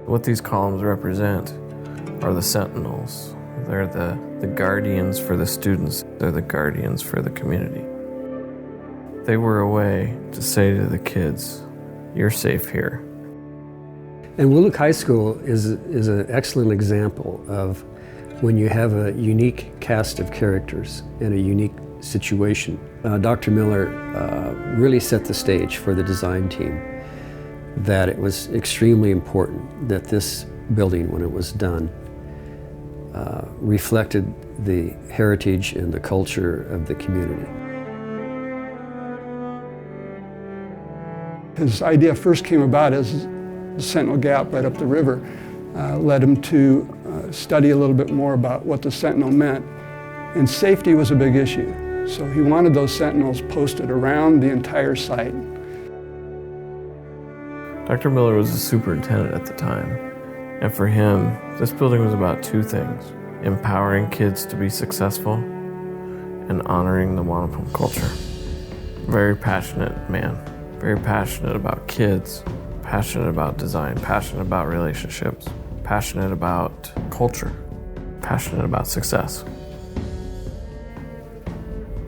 What these columns represent are the Sentinels. They're the guardians for the students. They're the guardians for the community. They were a way to say to the kids, you're safe here. And Wahluke High School is an excellent example of when you have a unique cast of characters in a unique situation. Dr. Miller really set the stage for the design team that it was extremely important that this building, when it was done, reflected the heritage and the culture of the community. His idea first came about as the Sentinel Gap right up the river led him to study a little bit more about what the Sentinel meant. And safety was a big issue. So he wanted those Sentinels posted around the entire site. Dr. Miller was the superintendent at the time. And for him, this building was about two things: empowering kids to be successful and honoring the Wahluke culture. Very passionate man, very passionate about kids, passionate about design, passionate about relationships, passionate about culture, passionate about success.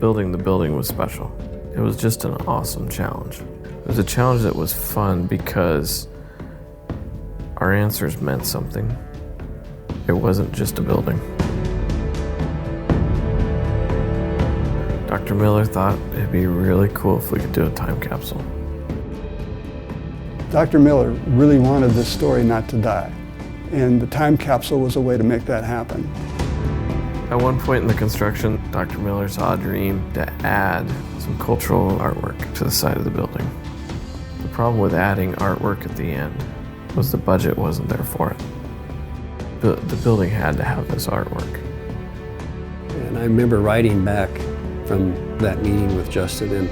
Building the building was special. It was just an awesome challenge. It was a challenge that was fun because our answers meant something. It wasn't just a building. Dr. Miller thought it'd be really cool if we could do a time capsule. Dr. Miller really wanted this story not to die, and the time capsule was a way to make that happen. At one point in the construction, Dr. Miller saw a dream to add some cultural artwork to the side of the building. The problem with adding artwork at the end was the budget wasn't there for it. The building had to have this artwork. And I remember writing back from that meeting with Justin,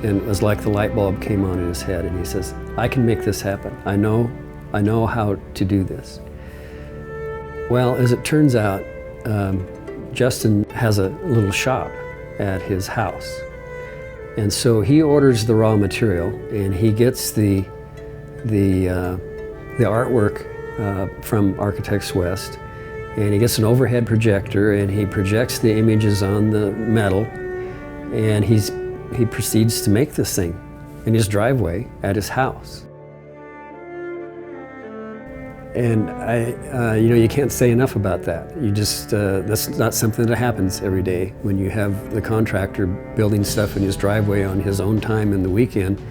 and it was like the light bulb came on in his head, and he says, I can make this happen. I know how to do this. Well, as it turns out, Justin has a little shop at his house. And so he orders the raw material, and he gets the artwork from Architects West, and he gets an overhead projector, and he projects the images on the metal, and he proceeds to make this thing in his driveway at his house. And you can't say enough about that. You just, that's not something that happens every day when you have the contractor building stuff in his driveway on his own time in the weekend,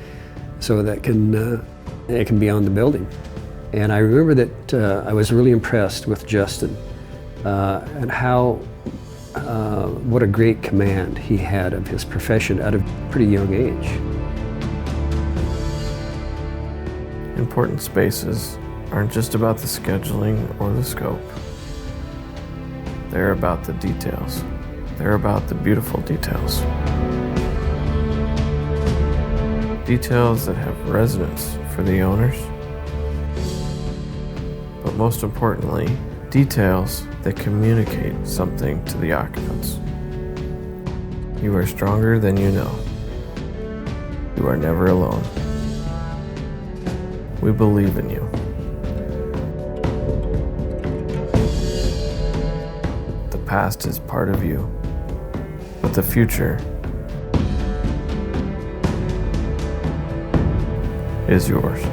so that it can be on the building. And I remember that I was really impressed with Justin and what a great command he had of his profession at a pretty young age. Important spaces aren't just about the scheduling or the scope. They're about the details. They're about the beautiful details. Details that have resonance for the owners, but most importantly, details that communicate something to the occupants. You are stronger than you know. You are never alone. We believe in you. The past is part of you, but the future is yours.